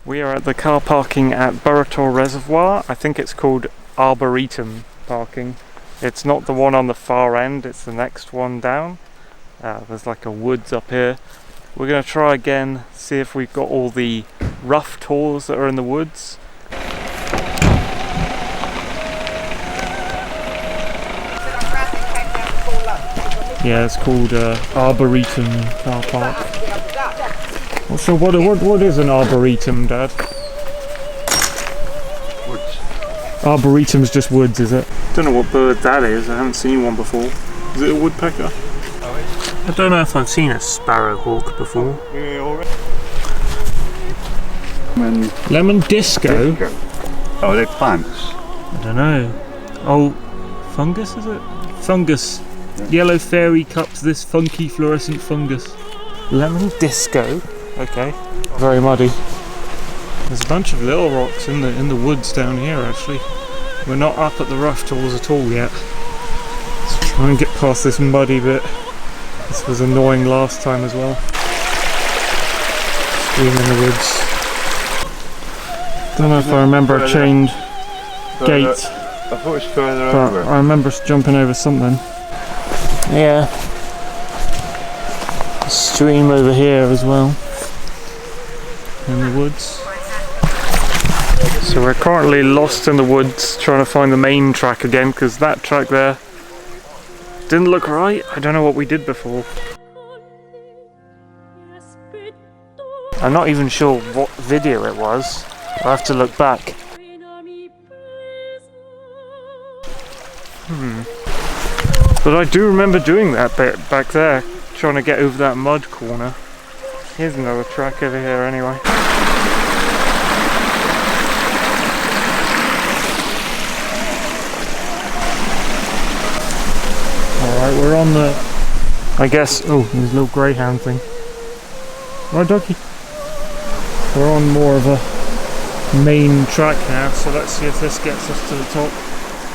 We are at the car parking at Burrator Reservoir. I think it's called Arboretum parking. It's not the one on the far end, it's the next one down. There's like a woods up here. We're going to try again, see if we've got all the rough tours that are in the woods. Yeah, it's called Arboretum car park. So what is an arboretum, Dad? Woods. Arboretum's just woods, is it? Don't know what bird that is. I haven't seen one before. Is it a woodpecker? I don't know if I've seen a sparrowhawk before. Lemon disco? Oh, they're plants. I don't know. Oh, fungus is it? Fungus. Yeah. Yellow fairy cups this funky fluorescent fungus. Lemon disco. Okay. Very muddy. There's a bunch of little rocks in the woods down here actually. We're not up at the rough tours at all yet. Let's try and get past this muddy bit. This was annoying last time as well. Stream in the woods. Don't know if I remember a chained gate. I thought it was further over. I remember jumping over something. Yeah. A stream over here as well. In the woods. So we're currently lost in the woods trying to find the main track again because that track there didn't look right. I don't know what we did before. I'm not even sure what video it was. I'll have to look back. But I do remember doing that bit back there, trying to get over that mud corner. Here's another track over here anyway. Alright, we're on the... I guess... Oh, there's a little greyhound thing. Right, doggy? We're on more of a main track now, so let's see if this gets us to the top.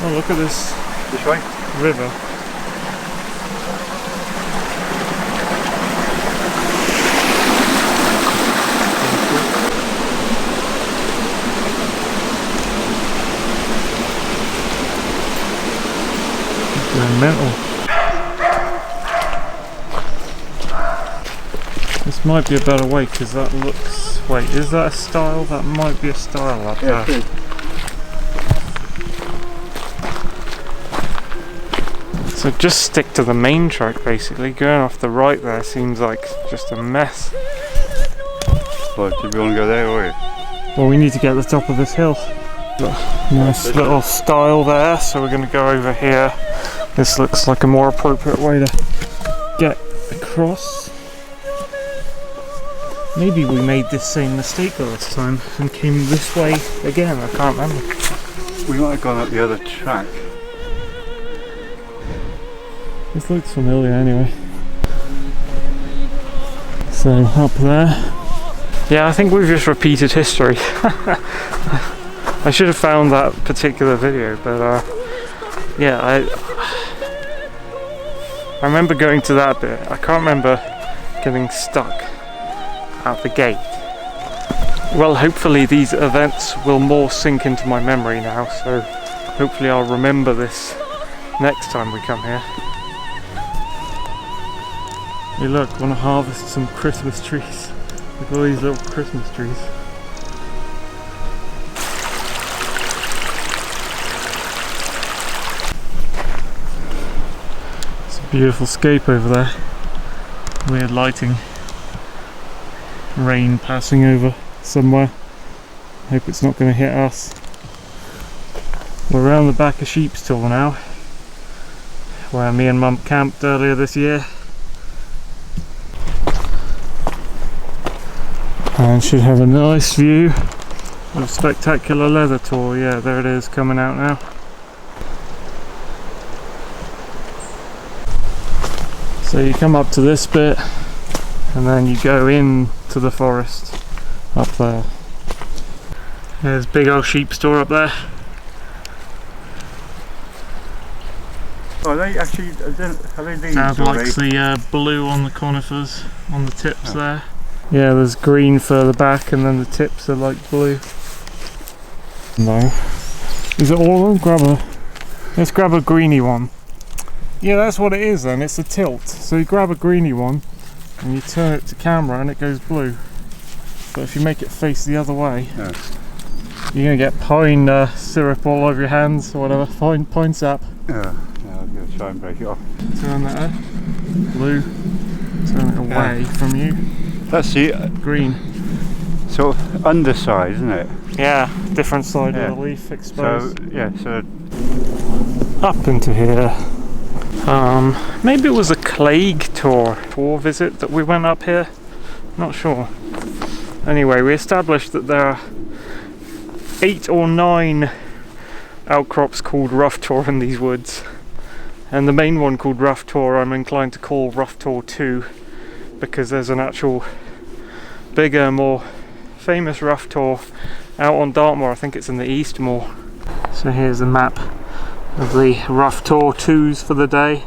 Oh, look at this. This way? River. Mental. This might be a better way because that looks... Wait, is that a style? That might be a style up there. So just stick to the main track basically. Going off the right there seems like just a mess. Well, do we want to go there or here? Well, we need to get to the top of this hill. Nice little style there, so we're going to go over here. This looks like a more appropriate way to get across. Maybe we made this same mistake last time and came this way again, I can't remember. We might have gone up the other track. This looks familiar anyway. So up there. Yeah, I think we've just repeated history. I should have found that particular video, but yeah, I remember going to that bit. I can't remember getting stuck at the gate. Well, hopefully these events will more sink into my memory now, so hopefully I'll remember this next time we come here. Hey look, want to harvest some Christmas trees. Look at all these little Christmas trees. It's a beautiful scape over there. Weird lighting. Rain passing over somewhere. Hope it's not going to hit us. We're around the back of Sheepstall now, where me and Mum camped earlier this year. And should have a nice view of Spectacular Leather Tour. Yeah, there it is, coming out now. So you come up to this bit and then you go into the forest up there. There's big old sheep store up there. Oh, they actually, are they leaves? Dad likes the blue on the conifers, on the tips there. Yeah, there's green further back and then the tips are like blue. No. Is it all of them? Let's grab a greeny one. Yeah, that's what it is then, it's a tilt. So you grab a greeny one and you turn it to camera and it goes blue. But if you make it face the other way, Yeah. you're going to get pine syrup all over your hands or whatever, pine sap. Yeah, I'm going to try and break it off. Turn that blue, turn it away from you. That's the Green. sort of underside, isn't it? Yeah, different side of the leaf So, exposed. yeah, so Up into here. Maybe it was a Plague tour visit that we went up here. Not sure. Anyway, we established that there are 8 or 9 outcrops called Rough Tor in these woods. And the main one called Rough Tor I'm inclined to call Rough Tor 2 because there's an actual bigger, more famous Rough Tor out on Dartmoor. I think it's in the east more. So here's a map of the Rough Tor 2s for the day.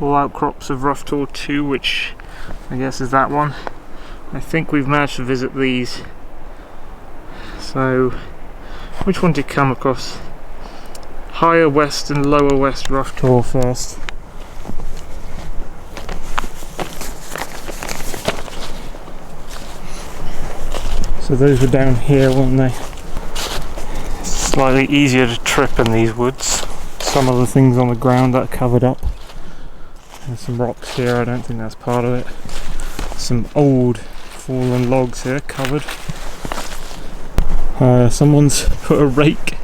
All outcrops of Rough Tor 2, which I guess is that one. I think we've managed to visit these. So, which one did you come across? Higher West and Lower West Rough Tor first. So those were down here, weren't they? It's slightly easier to trip in these woods. Some of the things on the ground that are covered up. There's some rocks here, I don't think that's part of it. Some old fallen logs here covered. Someone's put a rake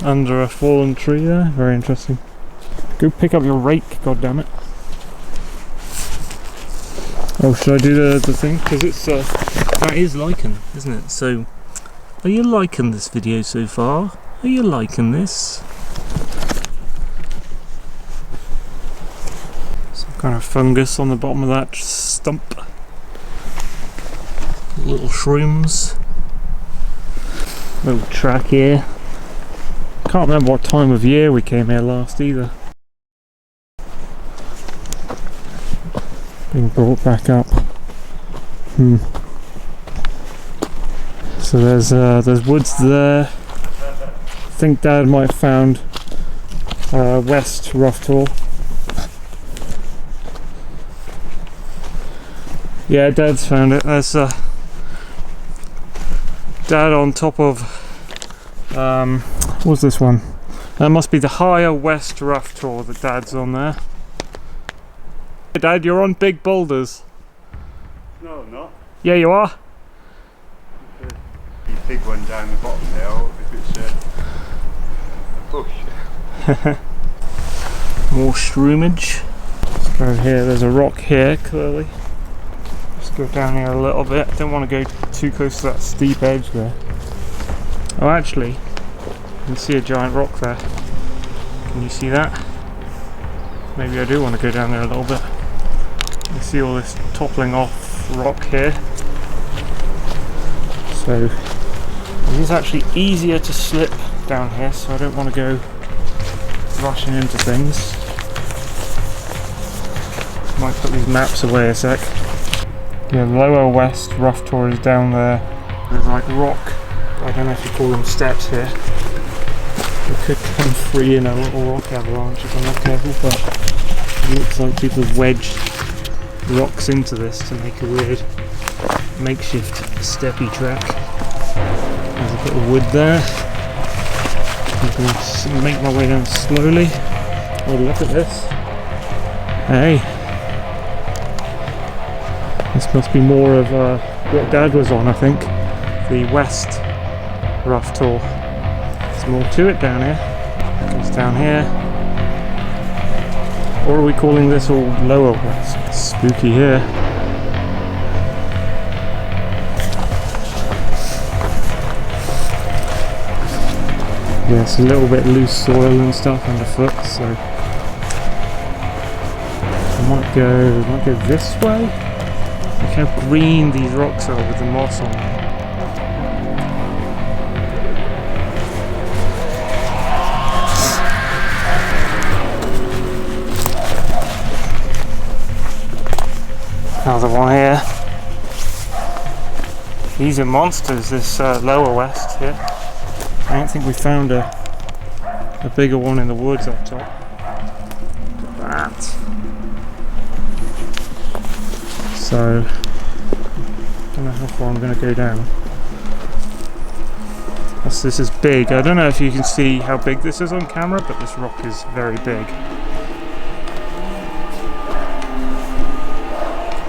under a fallen tree there, very interesting. Go pick up your rake, goddammit. Oh, should I do the thing? Because it's that is lichen, isn't it? So, are you liking this video so far? Are you liking this? Some kind of fungus on the bottom of that stump. Little shrooms. Little track here. Can't remember what time of year we came here last either. Being brought back up. So there's woods there. I think Dad might have found West Rough Tor. Yeah, Dad's found it. There's Dad on top of what's this one? That must be the Higher West Rough Tor that Dad's on there. Hey Dad, you're on big boulders. no, I'm not. Yeah, you are. The big one down the bottom there, or if it's a bush. More shroomage. Let's go here. There's a rock here, clearly. Let's go down here a little bit. Don't want to go too close to that steep edge there. Oh, actually, you can see a giant rock there. Can you see that? Maybe I do want to go down there a little bit. You see all this toppling off rock here. So it is actually easier to slip down here, so I don't want to go rushing into things. Might put these maps away a sec. Yeah, Lower West Rough Tor is down there. There's like rock, I don't know if you call them steps here. You could come free in a little rock avalanche if I'm not careful, but it looks like people have wedged rocks into this to make a weird makeshift steppy track. There's a bit of wood there. I'm going to make my way down slowly. Oh, look at this. Hey. This must be more of what Dad was on, I think. The West Rough Tor. There's more to it down here. It goes down here. Or are we calling this all Lower West? It's spooky here. Yeah, it's a little bit loose soil and stuff underfoot, so I might go this way. Look how green these rocks are with the moss on them. Another one here. These are monsters, this lower west here. I don't think we found a bigger one in the woods up top. Look at that. So, I don't know how far I'm going to go down. This is big. I don't know if you can see how big this is on camera, but this rock is very big.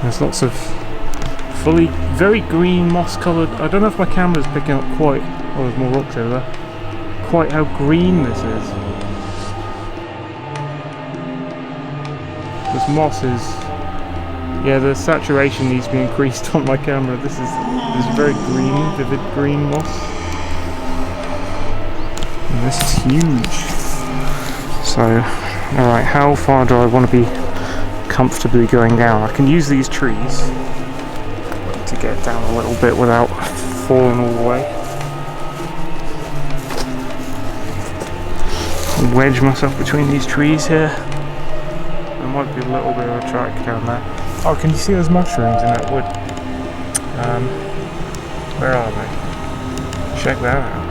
There's lots of very green moss coloured. I don't know if my camera's picking up quite. Oh, there's more rocks over there. Quite how green this is. This moss is. Yeah, the saturation needs to be increased on my camera. This is very green, vivid green moss. And this is huge. So, alright, how far do I want to be comfortably going down? I can use these trees to get down a little bit without falling all the way. I'll wedge myself between these trees here. There might be a little bit of a track down there. Oh, can you see those mushrooms in that wood? Where are they? Check that out.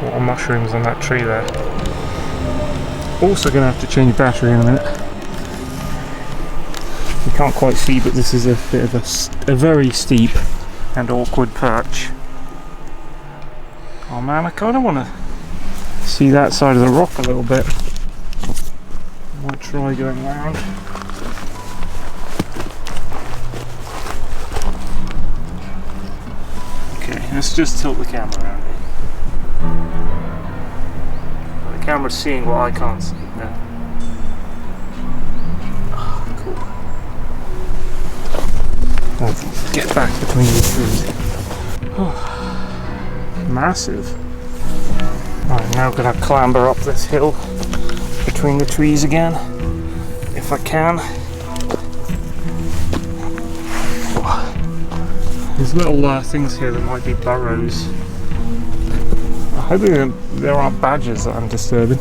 A lot of mushrooms on that tree there. Also going to have to change battery in a minute. You can't quite see, but this is a bit of a very steep and awkward perch. Oh man, I kind of want to see that side of the rock a little bit. I might try going round. Okay, let's just tilt the camera around here. The camera's seeing what I can't see now. Oh, cool. Let's get back between these trees. Oh, massive. I'm now going to clamber up this hill between the trees again, if I can. There's little things here that might be burrows. I hope there aren't badgers that I'm disturbing.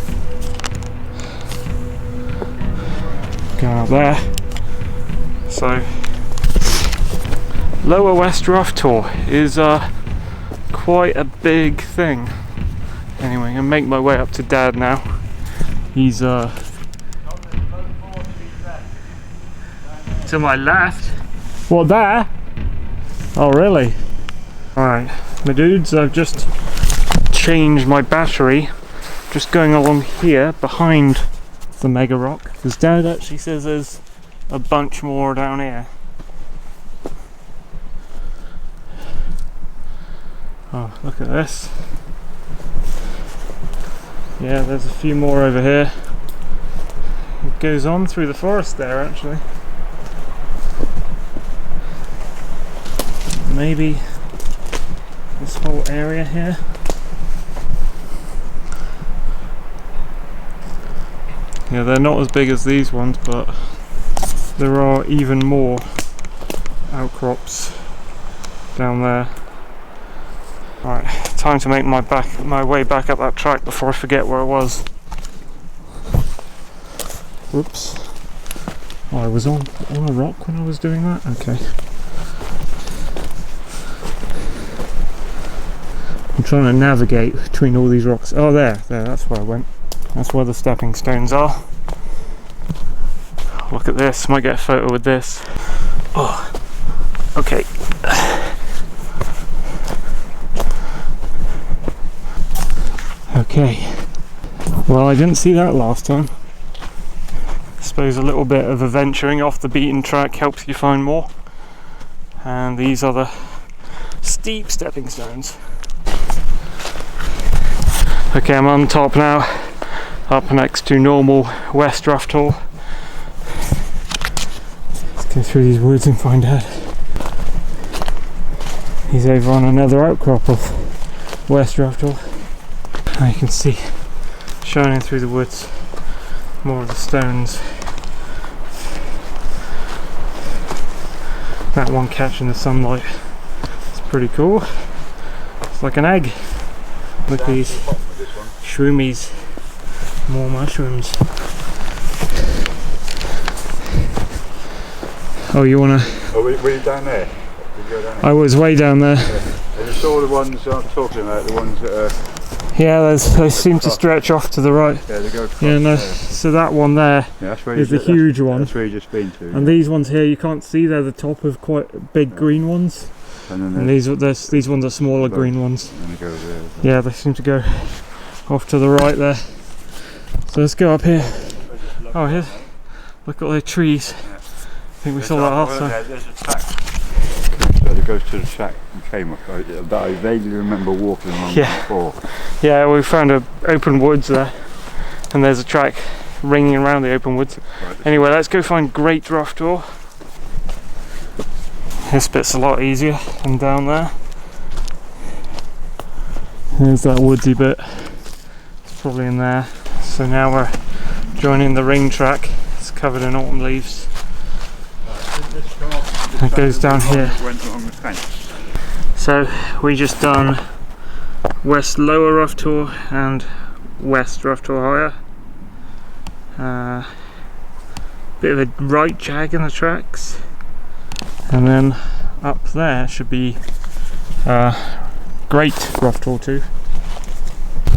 Going up there. So, Lower West Rough Tour is quite a big thing. Anyway, I'm gonna make my way up to Dad now. He's to my left. What, there? Oh really? Alright, my dudes, I've just changed my battery. Just going along here behind the mega rock, because Dad actually says there's a bunch more down here. Oh, look at this. Yeah, there's a few more over here. It goes on through the forest there actually. Maybe this whole area here. Yeah, they're not as big as these ones, but there are even more outcrops down there. Alright, time to make my way back up that track before I forget where I was. Whoops. Oh, I was on a rock when I was doing that? Okay. I'm trying to navigate between all these rocks. Oh, there, that's where I went. That's where the stepping stones are. Look at this, might get a photo with this. Oh, okay. Okay. Well, I didn't see that last time. I suppose a little bit of adventuring off the beaten track helps you find more. And these are the steep stepping stones. Okay, I'm on top now, up next to normal West Rough Tour. Let's go through these woods and find out. He's over on another outcrop of West Rough Tour. And you can see, shining through the woods, more of the stones. That one catching the sunlight. It's pretty cool. It's like an egg. Look at these shroomies. More mushrooms. Oh, you wanna? Oh, were you down there? go down I was way down there. I just saw the ones I'm talking about, the ones that are... Yeah, they seem to stretch off to the right. Yeah, they go across. Yeah, no, so that one there is the huge one. That's where you just been to. And these ones here, you can't see, they're the top of quite big green ones. And these ones are smaller green ones. And they go there. Yeah, they seem to go off to the right there. So let's go up here. Oh, here, look at all the trees. I think we saw that last time. There's a track. It goes to the track we came up that I vaguely remember walking along before. Yeah, we found a open woods there, and there's a track ringing around the open woods. Right. Anyway, let's go find Great Rough Tor. This bit's a lot easier than down there. There's that woodsy bit. It's probably in there. So now we're joining the ring track. It's covered in autumn leaves. It goes down here. So we just done West Lower Rough Tor and West Rough Tor Higher. Bit of a right jag in the tracks, and then up there should be Great Rough Tor 2.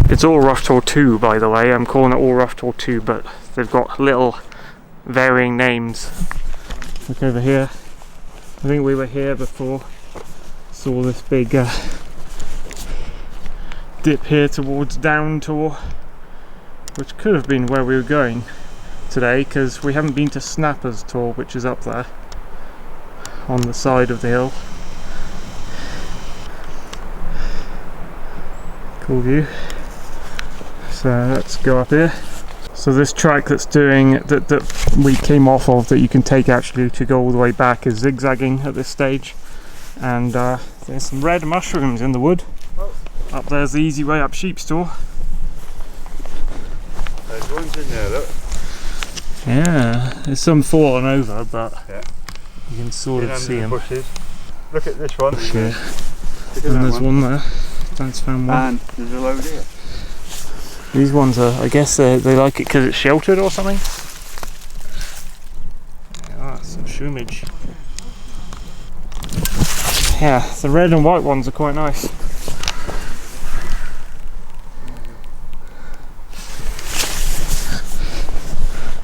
It's all Rough Tor 2, by the way. I'm calling it all Rough Tor 2, but they've got little varying names. Look over here. I think we were here before. Saw this big dip here towards Down Tor, which could have been where we were going today, because we haven't been to Snappers Tor, which is up there on the side of the hill. Cool view. So let's go up here. So this track that's doing that we came off of, that you can take actually to go all the way back, is zigzagging at this stage, and there's some red mushrooms in the wood. Up there's the easy way up Sheep's Tor. There's ones in there, look. Yeah, there's some fallen over, but you can sort of see them. Bushes. Look at this one. Yeah. And there's one there. That's found one. And there's a load here. These ones are, I guess they like it because it's sheltered or something. Yeah, some shumage. Yeah, the red and white ones are quite nice.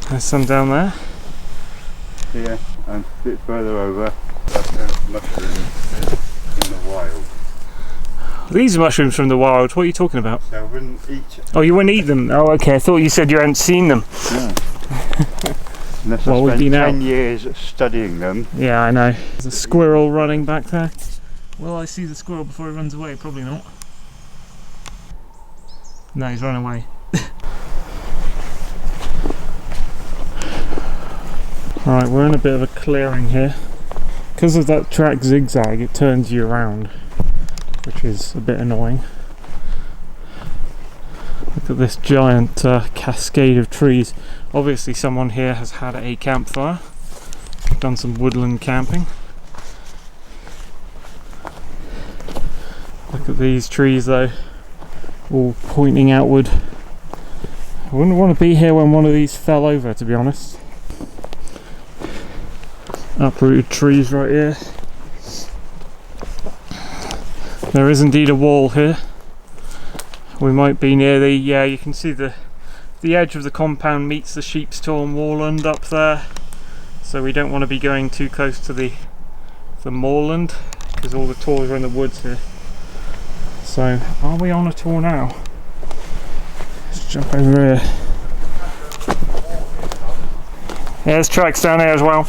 There's some down there. Yeah, and a bit further over, that's mushrooms in the wild. These are mushrooms from the wild. What are you talking about? So I wouldn't eat. Oh, you wouldn't eat them? Oh, okay. I thought you said you hadn't seen them. No. Unless I spent 10 years studying them. Yeah, I know. There's a squirrel running back there. Will I see the squirrel before he runs away? Probably not. No, he's run away. Alright, we're in a bit of a clearing here. Because of that track zigzag, it turns you around, which is a bit annoying. Look at this giant cascade of trees. Obviously someone here has had a campfire, done some woodland camping. Look at these trees though, all pointing outward. I wouldn't want to be here when one of these fell over, to be honest. Uprooted trees right here. There is indeed a wall here. We might be near the, yeah, you can see the edge of the compound meets the Sheep's Tor moorland up there. So we don't want to be going too close to the moorland, because all the tors are in the woods here. So, are we on a tor now? Let's jump over here. Yeah, there's tracks down here as well.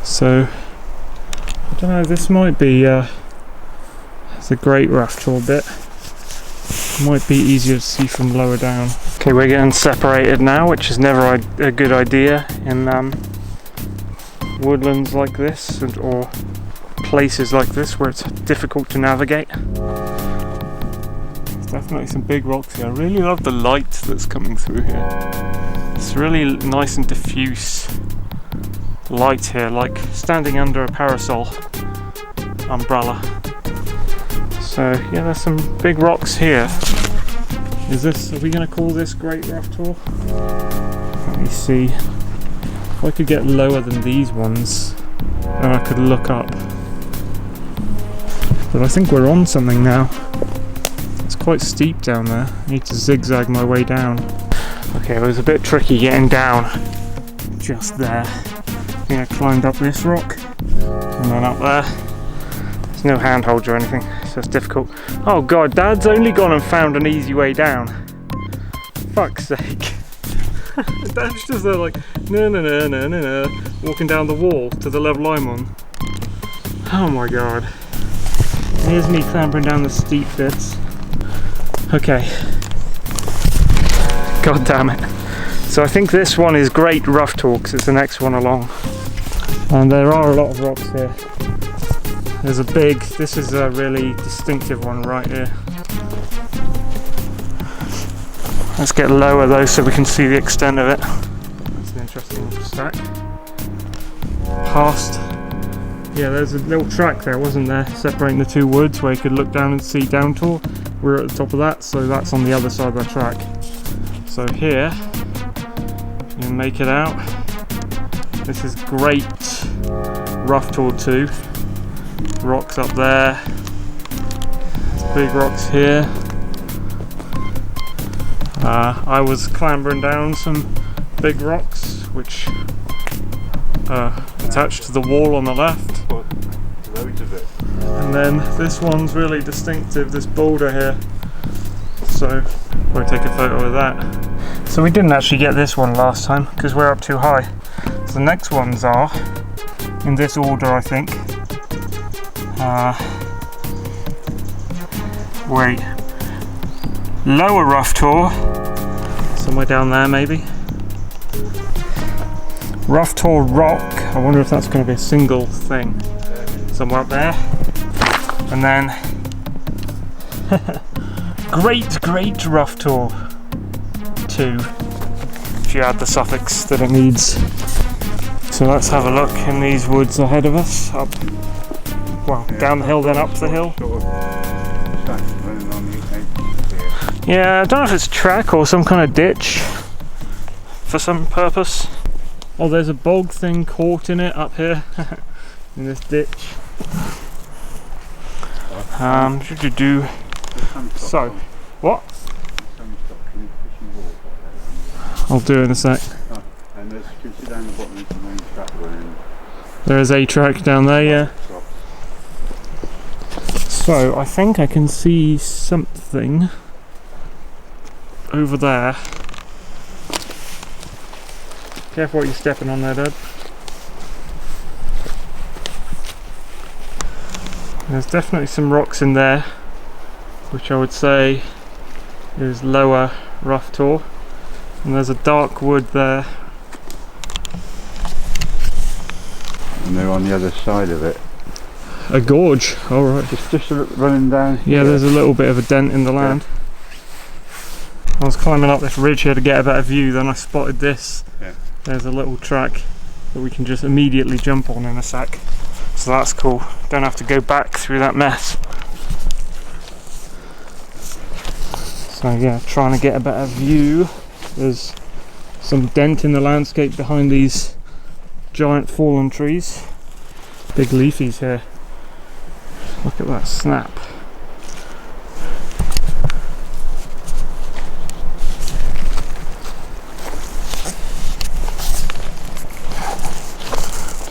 So, I don't know, this might be it's a Great Rough Tor bit. Might be easier to see from lower down. Okay, we're getting separated now, which is never a good idea in woodlands like this, or places like this where it's difficult to navigate. There's definitely some big rocks here. I really love the light that's coming through here. It's really nice and diffuse light here, like standing under a parasol umbrella. So yeah, there's some big rocks here. Are we going to call this Great Rough Tor? Let me see. If I could get lower than these ones, then I could look up. But I think we're on something now. It's quite steep down there. I need to zigzag my way down. Okay, it was a bit tricky getting down just there. I think I climbed up this rock and then up there. There's no handholds or anything, so it's difficult. Oh god, Dad's only gone and found an easy way down. Fuck's sake. Dad's just there like, no, walking down the wall to the level I'm on. Oh my god. Here's me clambering down the steep bits. Okay. God damn it. So I think this one is Great Rough Tor because it's the next one along. And there are a lot of rocks here. There's a big, this is a really distinctive one right here. Let's get lower though so we can see the extent of it. That's an interesting stack. Past. Yeah, there's a little track there, wasn't there? Separating the two woods where you could look down and see down Tor. We're at the top of that, so that's on the other side of the track. So here, you can make it out. This is Great Rough Tor 2. Rocks up there. There's big rocks here. I was clambering down some big rocks which are attached to the wall on the left. Loads of it. And then this one's really distinctive, this boulder here. So we'll take a photo of that. So we didn't actually get this one last time because we're up too high. So the next ones are in this order, I think. Wait. Lower Rough Tor. Somewhere down there maybe. Rough Tor Rock. I wonder if that's going to be a single thing. Somewhere up there. And then Great Rough Tor 2. If you add the suffix that it needs. So let's have a look in these woods ahead of us. Up, well, down the hill, then up the hill. Yeah, I don't know if it's a track or some kind of ditch for some purpose. Oh, there's a bog thing caught in it up here in this ditch. So, what? I'll do it in a sec. And there's, you can see down the bottom of the main track running. There is a track down there, yeah. So I think I can see something over there. Careful what you're stepping on there, Dad. There's definitely some rocks in there, which I would say is Lower Rough Tor. And there's a dark wood there. And they're on the other side of it. A gorge, alright. Just running down. Yeah, there's a little bit of a dent in the land. I was climbing up this ridge here to get a better view, then I spotted this. Yeah. There's a little track that we can just immediately jump on in a sec. So that's cool. Don't have to go back through that mess. So yeah, trying to get a better view. There's some dent in the landscape behind these giant fallen trees. Big leafies here. Look at that snap.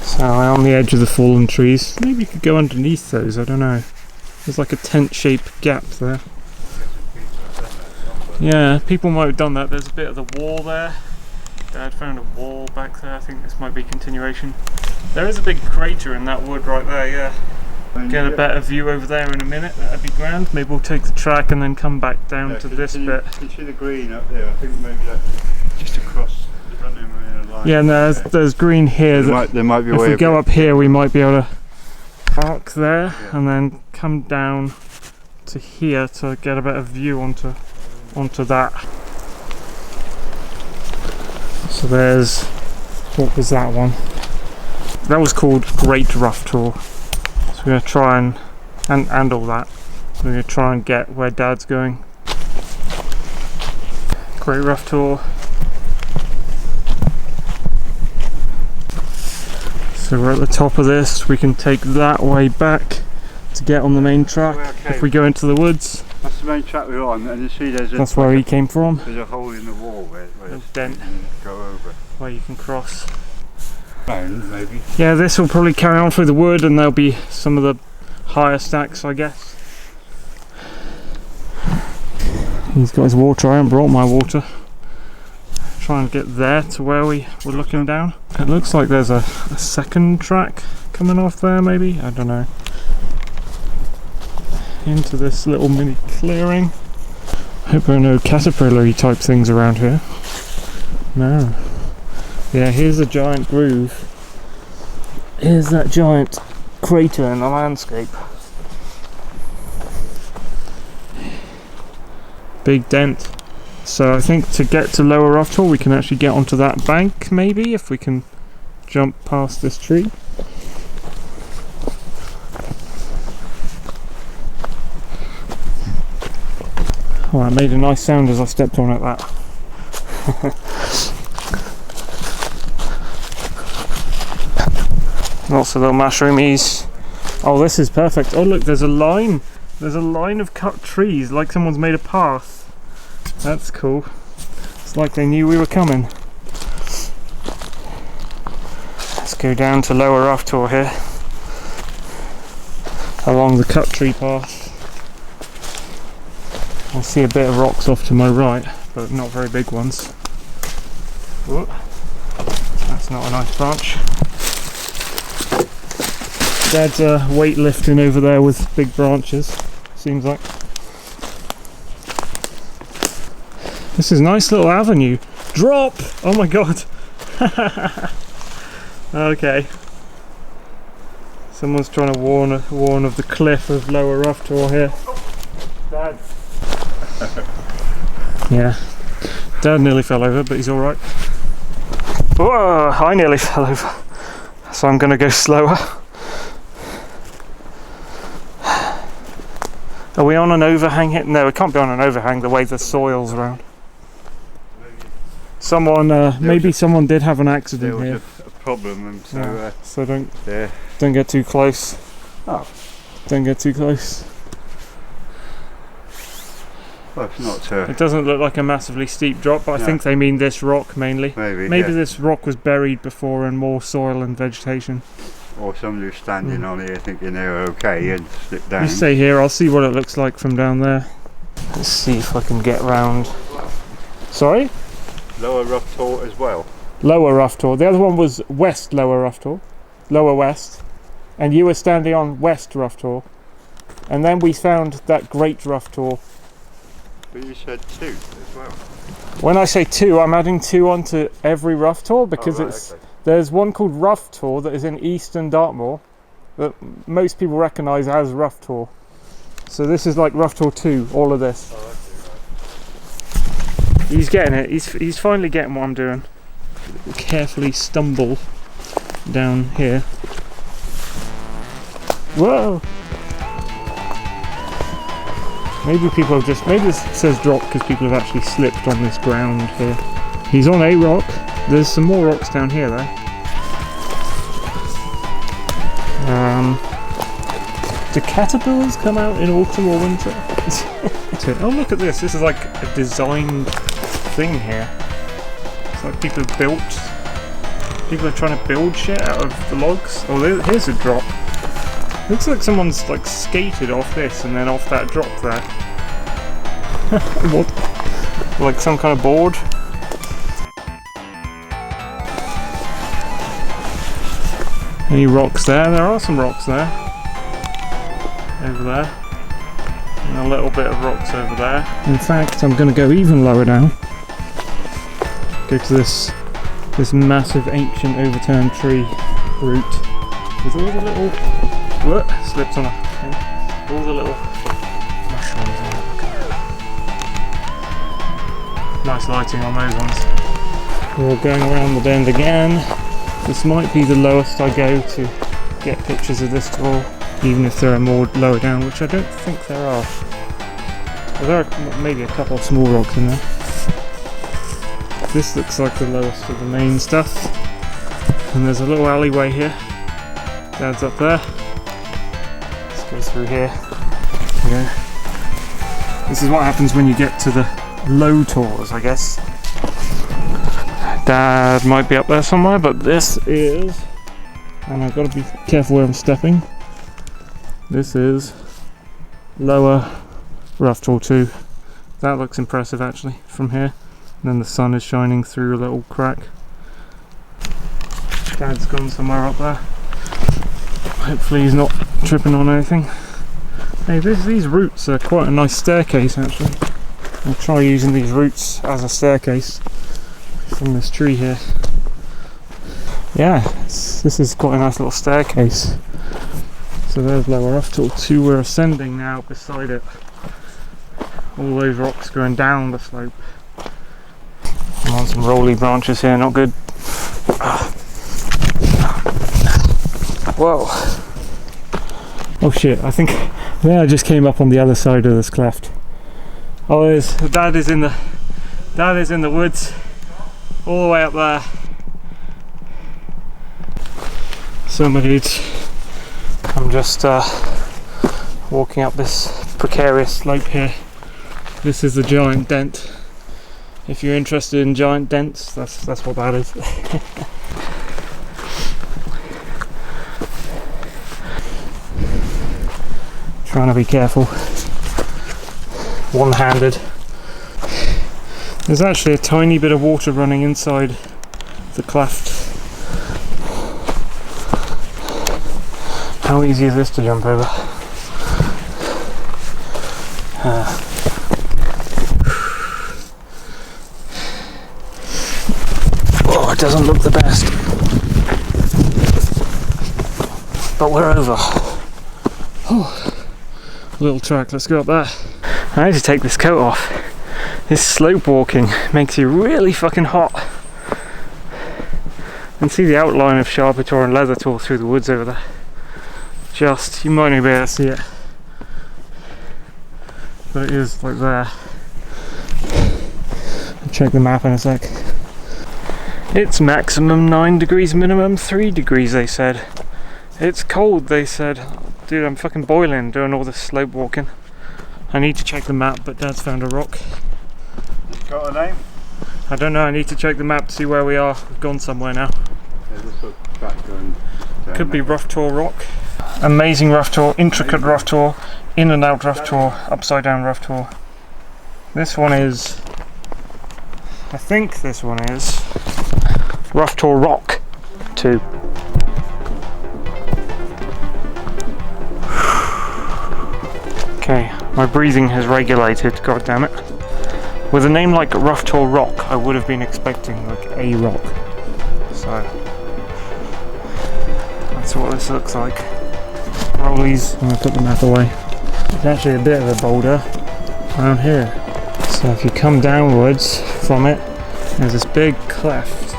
So I'm on the edge of the fallen trees. Maybe you could go underneath those, I don't know. There's like a tent-shaped gap there. Yeah, people might have done that. There's a bit of the wall there. Dad found a wall back there. I think this might be continuation. There is a big crater in that wood right there, yeah. Get a better view over there in a minute, that'd be grand. Maybe we'll take the track and then come back down to this bit. You see the green up there? I think maybe that's just across, running in a line. Yeah, no, there's green here. There might be a if way we go up here, we might be able to park there and then come down to here to get a better view onto that. So there's, what was that one? That was called Great Rough Tor. So we're going to try and all that. We're going to try and get where Dad's going. Great Rough Tor. So we're at the top of this. We can take that way back to get on the main track if we go into the woods. That's the main track we're on, and you see that's where he came from. There's a hole in the wall where a dent you can go over. Where you can cross. Maybe. Yeah, this will probably carry on through the wood, and there'll be some of the higher stacks, I guess. He's got his water. I haven't brought my water. Try and get there to where we were looking down. It looks like there's a second track coming off there, maybe? I don't know. Into this little mini clearing. I hope there are no caterpillar-y type things around here. No. Yeah, here's a giant groove. Here's that giant crater in the landscape. Big dent. So I think to get to Lower Roughtor we can actually get onto that bank, maybe, if we can jump past this tree. Oh, it made a nice sound as I stepped on it, that. Lots of little mushroomies. Oh, this is perfect. Oh look, there's a line. There's a line of cut trees, like someone's made a path. That's cool. It's like they knew we were coming. Let's go down to Lower Roughtor here. Along the cut tree path. I see a bit of rocks off to my right, but not very big ones. Whoop. That's not a nice branch. Dad's weightlifting over there with big branches, seems like. This is a nice little avenue. Drop! Oh my god! Okay. Someone's trying to warn of the cliff of Lower Roughtor here. Dad. Yeah, Dad nearly fell over, but he's alright. Whoa, I nearly fell over, so I'm going to go slower. Are we on an overhang here? No, we can't be on an overhang the way the soil's around. Someone, maybe someone did have an accident there here. was a problem, and so, yeah, so yeah. Don't get too close. Oh. Don't get too close. Well, it's not. It doesn't look like a massively steep drop, but I think they mean this rock mainly. Maybe this rock was buried before and more soil and vegetation. Or somebody was standing on here thinking they were okay and slipped down. You stay here, I'll see what it looks like from down there. Let's see if I can get round. Sorry? Lower Roughtor as well. Lower Roughtor. The other one was West Lower Roughtor. Lower West. And you were standing on West Roughtor. And then we found that Great Roughtor. But you said 2 as well. When I say 2, I'm adding 2 onto every Roughtor because there's one called Roughtor that is in eastern Dartmoor that most people recognise as Roughtor. So this is like Roughtor 2, all of this. Oh, right. He's getting it. He's finally getting what I'm doing. Carefully stumble down here. Whoa! Maybe people have just, maybe this says drop because people have actually slipped on this ground here. He's on a rock. There's some more rocks down here though. Do caterpillars come out in autumn or winter? Oh look at this, this is like a designed thing here. It's like people are trying to build shit out of the logs. Oh, here's a drop. Looks like someone's like skated off this and then off that drop there. What? Like some kind of board? Any rocks there? There are some rocks there. Over there. And a little bit of rocks over there. In fact, I'm going to go even lower down. Go to this massive ancient overturned tree root. With all the little... What? Slipped on a thing. All the little mushrooms in it. Nice lighting on those ones. We're going around the bend again. This might be the lowest I go to get pictures of this tool, even if there are more lower down, which I don't think there are. Well, there are maybe a couple of small rocks in there. This looks like the lowest of the main stuff. And there's a little alleyway here. Dad's up there. Let's go through here. Yeah. This is what happens when you get to the low tours, I guess. Dad might be up there somewhere, but this is, and I've got to be careful where I'm stepping. This is lower rough tour 2. That looks impressive actually from here. And then the sun is shining through a little crack. Dad's gone somewhere up there. Hopefully he's not tripping on anything. Hey, these roots are quite a nice staircase actually. I'll try using these roots as a staircase from this tree here. Yeah, this is quite a nice little staircase. So there's lower rough tour 2. We're ascending now beside it. All those rocks going down the slope. I'm on some rolly branches here, not good. Whoa. Oh shit, I think I just came up on the other side of this cleft. Oh, Dad is in the woods, all the way up there. So my dudes, I'm just walking up this precarious slope here. This is the giant dent. If you're interested in giant dents, that's what that is. Trying to be careful. One-handed. There's actually a tiny bit of water running inside the cleft. How easy is this to jump over? Oh, it doesn't look the best. But we're over. Oh. Little track, let's go up there. I need to take this coat off. This slope walking makes you really fucking hot. And see the outline of Sharpetor and Leathertor through the woods over there. You might not be able to see it, but it is like there. I'll check the map in a sec. It's maximum 9 degrees, minimum 3 degrees, they said. It's cold, they said. Dude, I'm fucking boiling doing all this slope walking. I need to check the map, but Dad's found a rock. Got a name? I don't know, I need to check the map to see where we are. We've gone somewhere now. Yeah, this looks back going down. Could be rough tour rock. Amazing rough tour, intricate rough tour, in and out rough tour, upside down rough tour. This one is, I think this one is rough tour rock 2. Okay, my breathing has regulated, god damn it. With a name like Rough Tour Rock, I would have been expecting like a rock. So that's what this looks like. Rollies, I'm gonna put the map away. It's actually a bit of a boulder around here. So if you come downwards from it, there's this big cleft.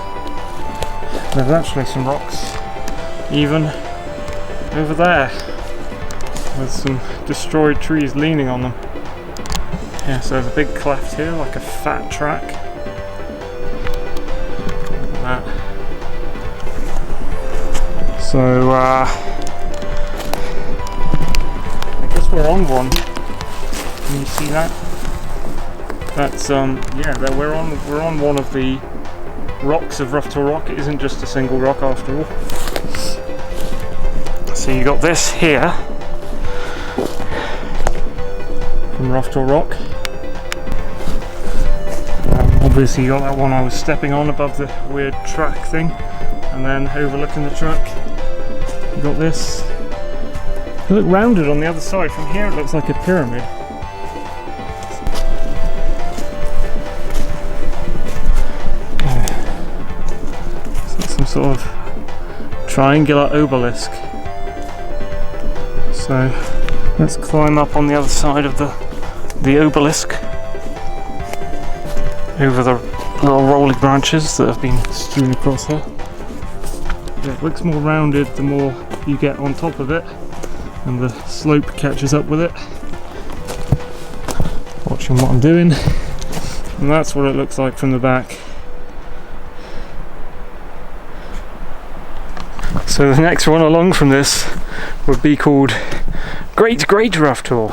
There's actually some rocks even over there, with some destroyed trees leaning on them. Yeah, so there's a big cleft here, like a fat track. Like that. So, I guess we're on one. Can you see that? That's yeah, we're on one of the rocks of Rough Tour Rock. It isn't just a single rock after all. So you got this here from Rough Tour Rock. Obviously you got that one I was stepping on above the weird track thing, and then overlooking the track you got this. It looked rounded on the other side. From here it looks like a pyramid. So some sort of triangular obelisk. So let's climb up on the other side of the obelisk, over the little rolling branches that have been strewn across here. Yeah, it looks more rounded the more you get on top of it, and the slope catches up with it. Watching what I'm doing, and that's what it looks like from the back. So So the next one along from this would be called Great Rough Tor.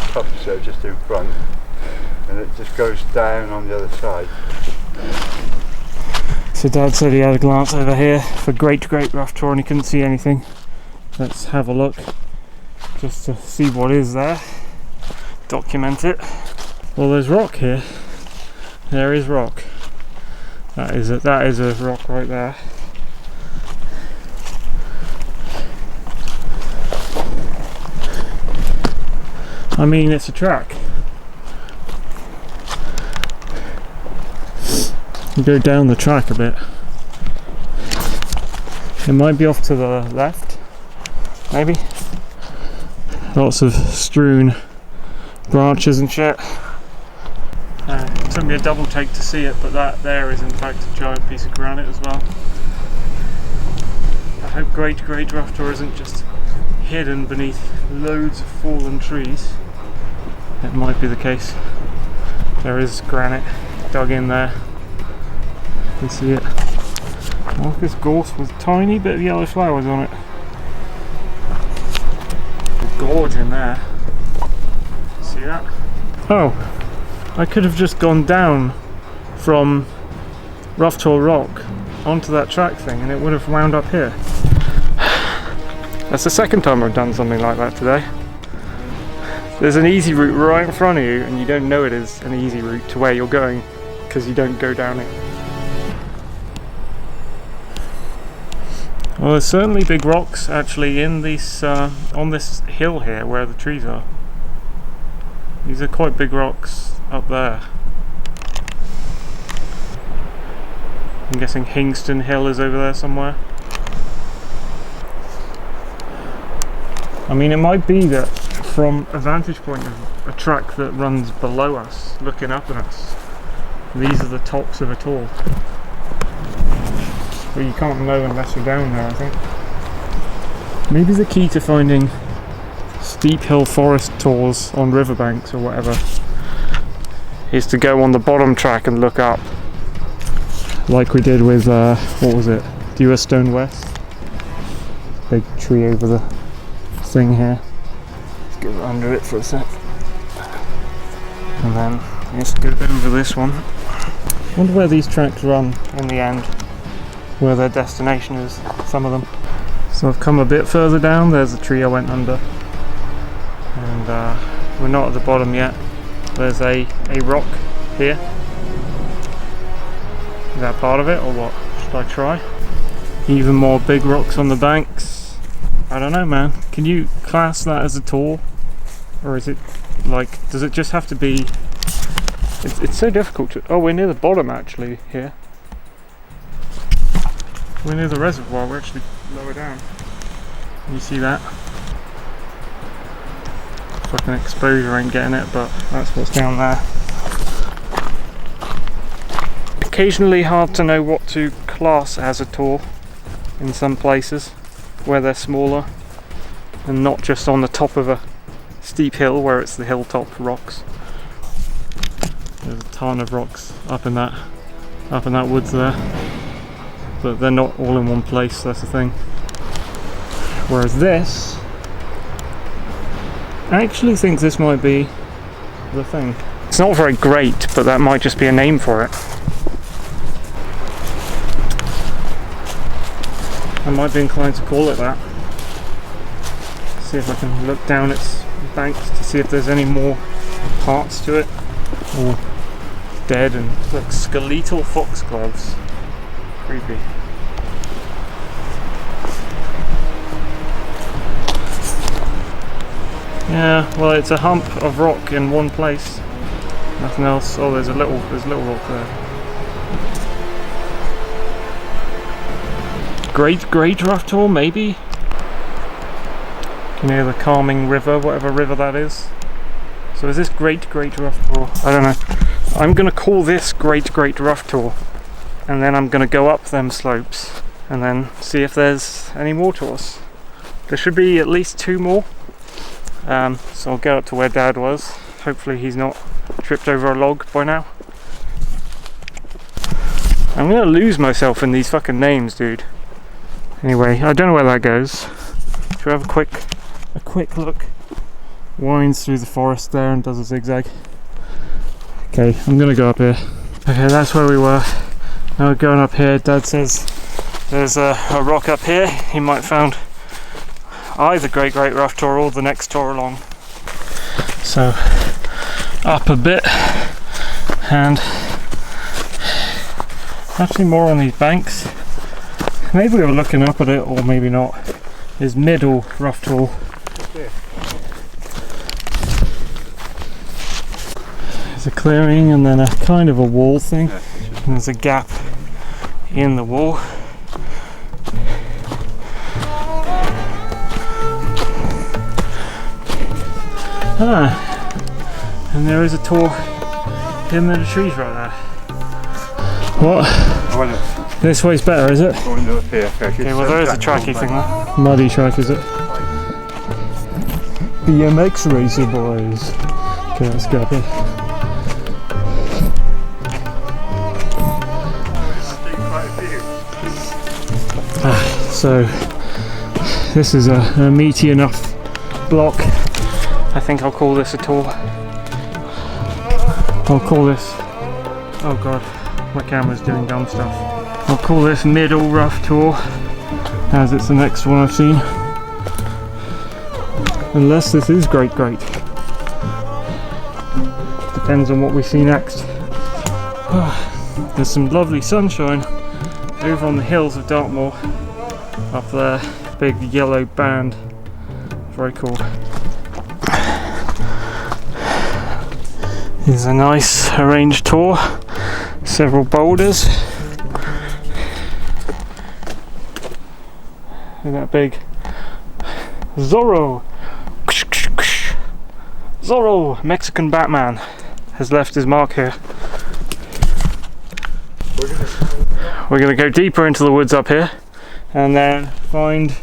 Top show just in front, and it just goes down on the other side. So Dad said he had a glance over here for Great Rough Tor and he couldn't see anything. Let's have a look just to see what is there. Document it. Well, there's rock here. There is rock. That is a rock right there. I mean, it's a track. You go down the track a bit. It might be off to the left, maybe. Lots of strewn branches and shit. It took me a double take to see it, but that there is in fact a giant piece of granite as well. I hope Great Rough Tor isn't just hidden beneath loads of fallen trees. It might be the case. There is granite dug in there. You can see it. Oh, this gorse with a tiny bit of yellow flowers on it. A gorge in there. See that? Oh, I could have just gone down from Rough Tor Rock onto that track thing and it would have wound up here. That's the second time I've done something like that today. There's an easy route right in front of you and you don't know it is an easy route to where you're going because you don't go down it. Well, there's certainly big rocks actually in this on this hill here where the trees are. These are quite big rocks up there. I'm guessing Hingston Hill is over there somewhere. I mean, it might be that from a vantage point of a track that runs below us, looking up at us, these are the tops of a tor. But you can't know unless you're down there, I think. Maybe the key to finding steep hill forest tors on riverbanks or whatever is to go on the bottom track and look up, like we did with what was it, Dewstone West. Big tree over the thing here. Let's get under it for a sec, and then let's go over this one. I wonder where these tracks run in the end, where their destination is, some of them. So I've come a bit further down. There's the tree I went under, and we're not at the bottom yet. There's a rock here. Is that part of it or what? Should I try? Even more big rocks on the banks. I don't know, man. Can you class that as a tor? Or is it like, does it just have to be... It's so difficult to... Oh, we're near the bottom actually here. We're near the reservoir, we're actually lower down. Can you see that? Fucking exposure ain't getting it, but that's what's down there. Occasionally hard to know what to class as a tor in some places where they're smaller and not just on the top of a steep hill where it's the hilltop rocks. There's a ton of rocks up in that woods there, but they're not all in one place, that's the thing. Whereas this, I actually think this might be the thing. It's not very great, but that might just be a name for it. I might be inclined to call it that. See if I can look down its banks to see if there's any more parts to it. All dead and look, skeletal foxgloves. Creepy. Yeah, well, it's a hump of rock in one place. Nothing else. Oh, there's a little rock there. Great Rough Tor, maybe? You can hear the calming river, whatever river that is. So is this Great Rough Tor? I don't know. I'm gonna call this Great Rough Tor, and then I'm gonna go up them slopes and then see if there's any more tors. There should be at least 2 more. So I'll get up to where Dad was. Hopefully he's not tripped over a log by now. I'm gonna lose myself in these fucking names, dude. Anyway, I don't know where that goes. Should we have a quick look? Winds through the forest there and does a zigzag. Okay, I'm gonna go up here. Okay, that's where we were. Now we're going up here. Dad says there's a rock up here. He might found either Great Rough Tor or the next tor along. So up a bit, and actually more on these banks. Maybe we were looking up at it, or maybe not. Is Middle Rough Tor. There's a clearing and then a kind of a wall thing. And there's a gap in the wall. And there is a tor hidden in the trees right there. What? This way's better, is it? Okay, well there is a tracky thing there. Muddy track, is it? BMX racer boys. Okay, let's go up here. So this is a meaty enough block. I think I'll call this a tor. I'll call this, oh god, my camera's doing dumb stuff. I'll call this Middle Rough Tor, as it's the next one I've seen. Unless this is Great. Depends on what we see next. There's some lovely sunshine over on the hills of Dartmoor. Up there, big yellow band. Very cool. Here's a nice arranged tor. Several boulders. Look at that big Zorro. Zorro, Mexican Batman, has left his mark here. We're going to go deeper into the woods up here and then find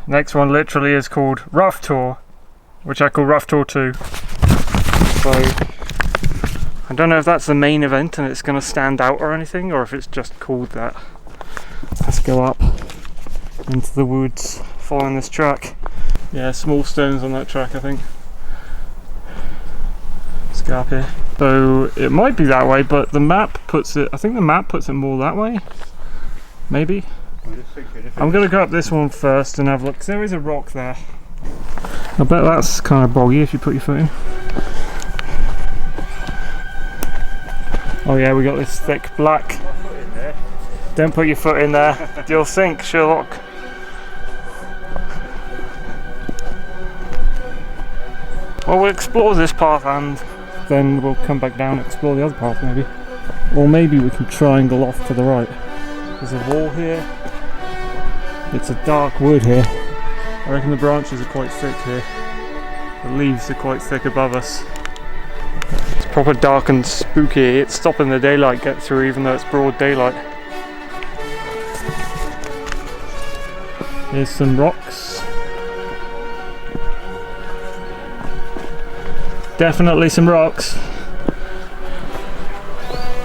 next one literally is called Rough Tor, which I call Rough Tor 2. So I don't know if that's the main event and it's going to stand out or anything, or if it's just called that. Let's go up into the woods following this track. Yeah, small stones on that track, I think. Let's go up here. So it might be that way, but the map puts it, I think the map puts it more that way. Maybe. I'm going to go up this one first and have a look, 'cause there is a rock there. I bet that's kind of boggy if you put your foot in. Oh yeah, we got this thick black. Don't put your foot in there, you'll sink, Sherlock. Well, we'll explore this path and then we'll come back down and explore the other path maybe. Or maybe we can triangle off to the right. There's a wall here. It's a dark wood here. I reckon the branches are quite thick here. The leaves are quite thick above us. It's proper dark and spooky. It's stopping the daylight get through even though it's broad daylight. Here's some rocks. Definitely some rocks.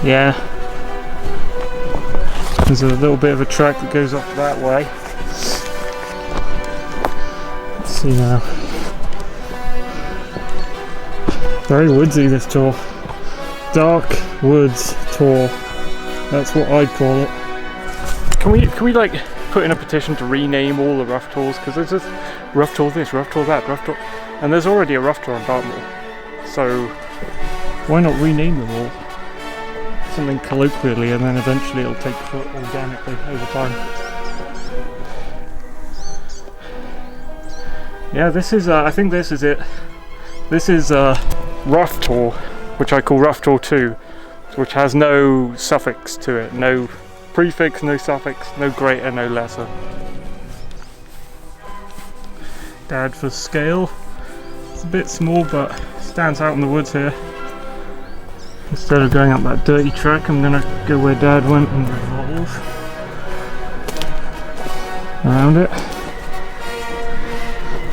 Yeah. There's a little bit of a track that goes off that way. Let's see now. Very woodsy, this tor. Dark woods tor. That's what I'd call it. Can we like put in a petition to rename all the rough tors? Because there's just rough tor this, rough tor that, rough tor, and there's already a rough tor on Dartmoor. So why not rename them all? Something colloquially, and then eventually it'll take foot organically over time. Yeah, this is I think this is it. This is Rough Tor, which I call Rough Tor 2, which has no suffix to it, no prefix, no suffix, no greater, no lesser. Dad for scale. It's a bit small, but stands out in the woods here. Instead of going up that dirty track, I'm gonna go where Dad went and revolve around it.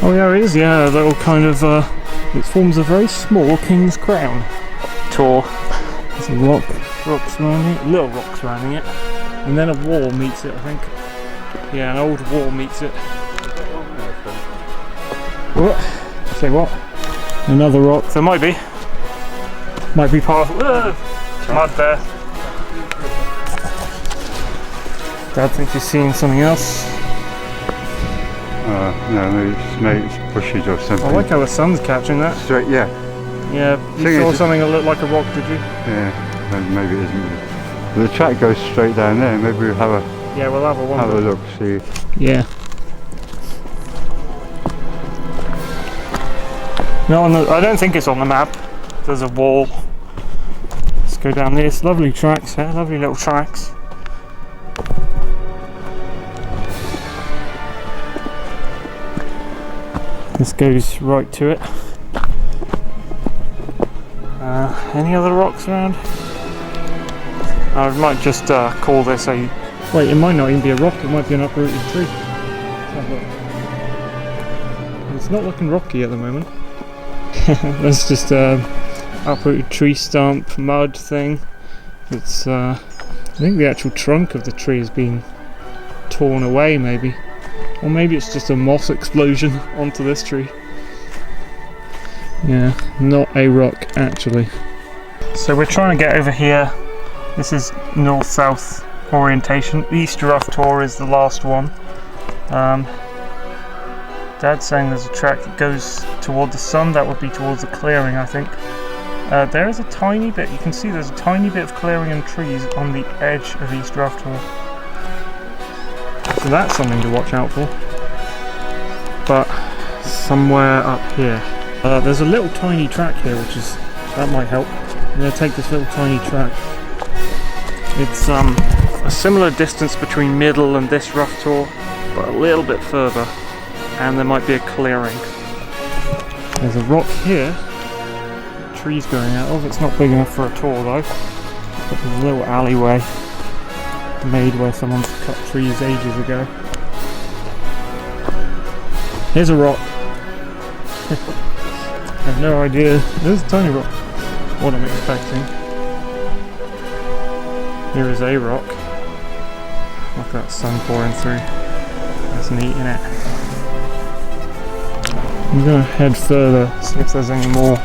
Oh yeah, it is, yeah, a little kind of, it forms a very small King's Crown tor. There's a rock rocks surrounding it, little rocks surrounding it, and then a wall meets it, I think. Yeah, an old wall meets it. What? Say what? Another rock. There might be. Might be part of mud there. Dad thinks he's seeing something else. No, maybe it's bushage or something. I like how the sun's catching that. Straight, yeah. Yeah, you saw something that looked like a rock, did you? Yeah, maybe it isn't. But the track goes straight down there. Maybe we'll have a we'll have a look, see. Yeah. No, I don't think it's on the map. There's a wall. Let's go down this. Lovely tracks here, lovely little tracks. This goes right to it. Any other rocks around? I might just call this a... Wait, it might not even be a rock, it might be an uprooted tree. It's not looking rocky at the moment. That's just a uprooted tree stump, mud thing. It's I think the actual trunk of the tree has been torn away maybe. Or maybe it's just a moss explosion onto this tree. Yeah, not a rock actually. So we're trying to get over here. This is north-south orientation. East Rough Tor is the last one. Dad's saying there's a track that goes toward the sun. That would be towards the clearing, I think. There is a tiny bit, you can see there's a tiny bit of clearing and trees on the edge of East Rough Tor. So that's something to watch out for. But somewhere up here, there's a little tiny track here, that might help. I'm going to take this little tiny track. It's a similar distance between Middle and this Rough Tor, but a little bit further, and there might be a clearing. There's a rock here, trees going out of. It's not big enough for a tor though, but there's a little alleyway made where someone's cut trees ages ago. Here's a rock. I have no idea. There's a tiny rock. What I'm expecting. Here is a rock. Look at that sun pouring through. That's neat, isn't it? I'm gonna head further, see if there's any more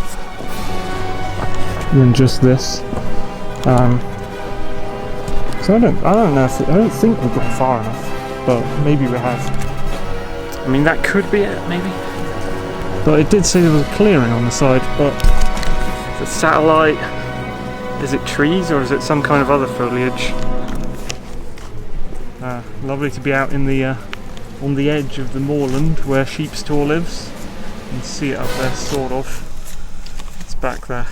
than just this. So I don't know if I don't think we've got far enough, but maybe we have. I mean, that could be it, maybe. But it did say there was a clearing on the side, but the satellite, is it trees or is it some kind of other foliage? Lovely to be out in the on the edge of the moorland where Sheep's Tor lives. You can see it up there, sort of. It's back there.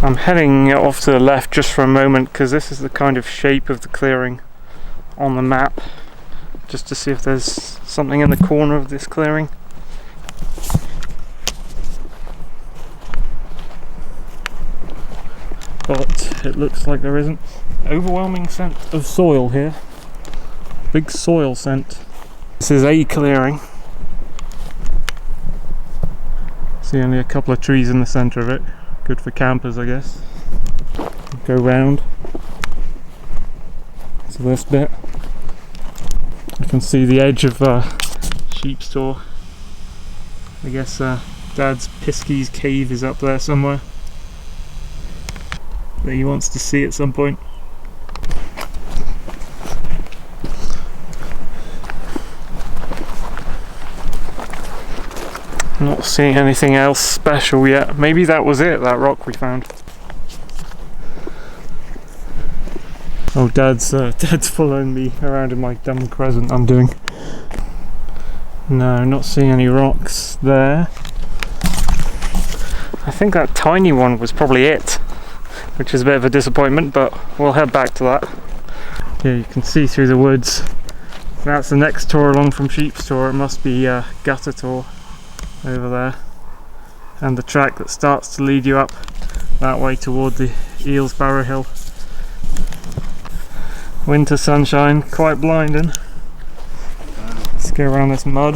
I'm heading off to the left just for a moment because this is the kind of shape of the clearing on the map, just to see if there's something in the corner of this clearing. But it looks like there isn't. Overwhelming scent of soil here. Big soil scent. This is a clearing. See only a couple of trees in the centre of it. Good for campers, I guess. Go round. So this bit. I can see the edge of Sheep's Tor. I guess Dad's Piskey's cave is up there somewhere that he wants to see at some point. Not seeing anything else special yet. Maybe that was it, that rock we found. Oh, Dad's following me around in my dumb crescent I'm doing. No, not seeing any rocks there. I think that tiny one was probably it, which is a bit of a disappointment, but we'll head back to that. Yeah, you can see through the woods. That's the next tor along from Sheep's Tor. It must be Gutter Tor over there. And the track that starts to lead you up that way toward the Eels Barrow Hill. Winter sunshine, quite blinding. Let's go around this mud.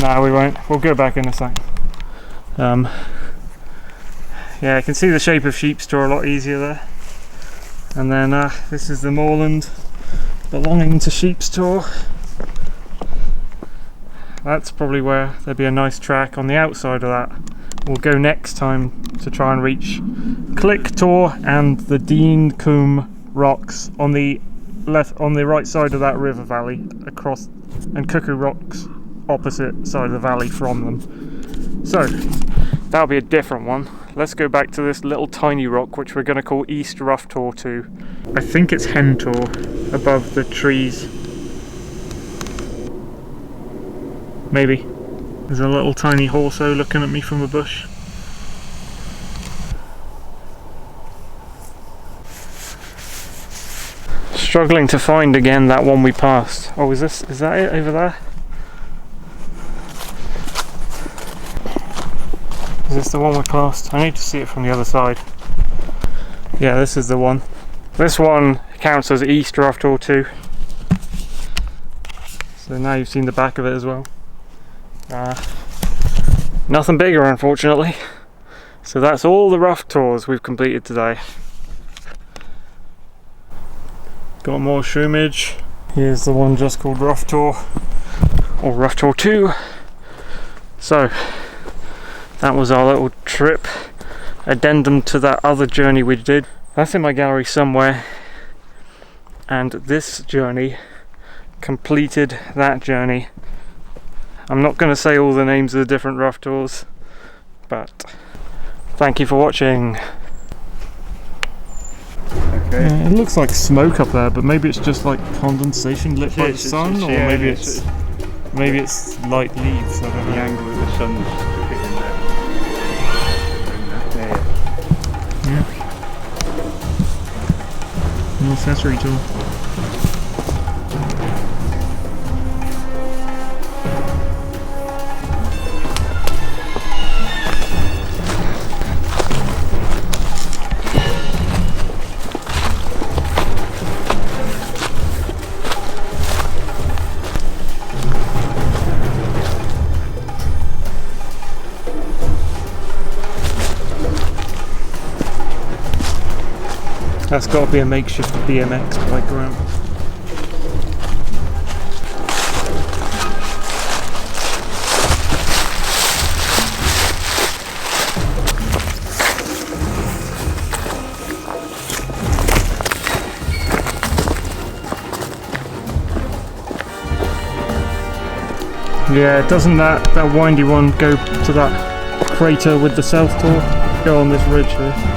No, we won't. We'll go back in a sec. Yeah, I can see the shape of Sheep's Tor a lot easier there. And then this is the moorland belonging to Sheep's Tor. That's probably where there'd be a nice track on the outside of that. We'll go next time to try and reach Click Tor and the Dean Coombe rocks on the right side of that river valley across, and Cuckoo Rocks opposite side of the valley from them. So that'll be a different one. Let's go back to this little tiny rock which we're going to call East Rough Tor 2. I think it's Hen Tor above the trees. Maybe. There's a little tiny horso looking at me from a bush. Struggling to find again that one we passed. Oh, is that it over there? Is this the one we passed? I need to see it from the other side. Yeah, this is the one. This one counts as East Rough Tor 2. So now you've seen the back of it as well. Nothing bigger, unfortunately. So that's all the rough tours we've completed today. Got more shroomage. Here's the one just called Rough Tor, or Rough Tor 2. So that was our little trip addendum to that other journey we did. That's in my gallery somewhere, and this journey completed that journey. I'm not going to say all the names of the different rough tours, but thank you for watching. Okay. Yeah, it looks like smoke up there, but maybe it's just like condensation lit by the sun, or maybe it's light leaves. I don't know. The angle of the sun's hitting there. Yeah. No accessory tool. That's got to be a makeshift BMX bike ramp. Yeah, doesn't that windy one go to that crater with the South Tor? Go on this ridge here.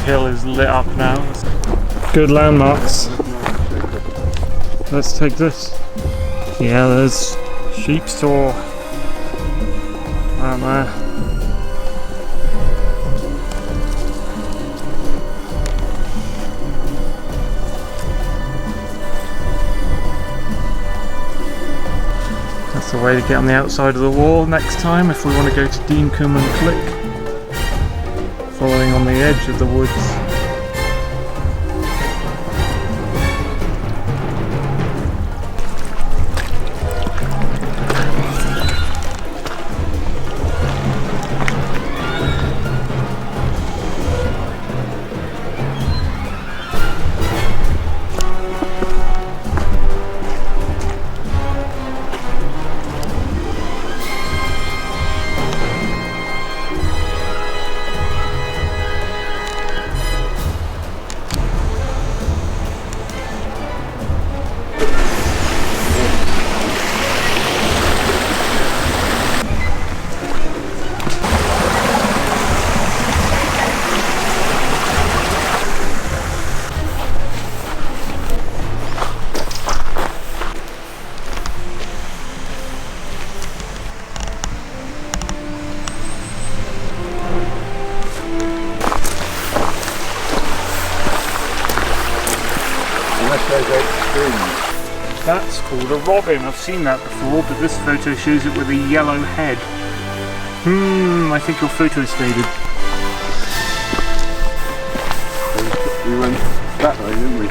Hill is lit up now. Good landmarks. Let's take this. Yeah, there's Sheep's Tor. Right there. That's the way to get on the outside of the wall next time if we want to go to Dean Coombe and Click. Following on the edge of the woods. one that shows 8 strings. That's called a robin. I've seen that before, but this photo shows it with a yellow head. I think your photo is faded. We went that way, didn't we?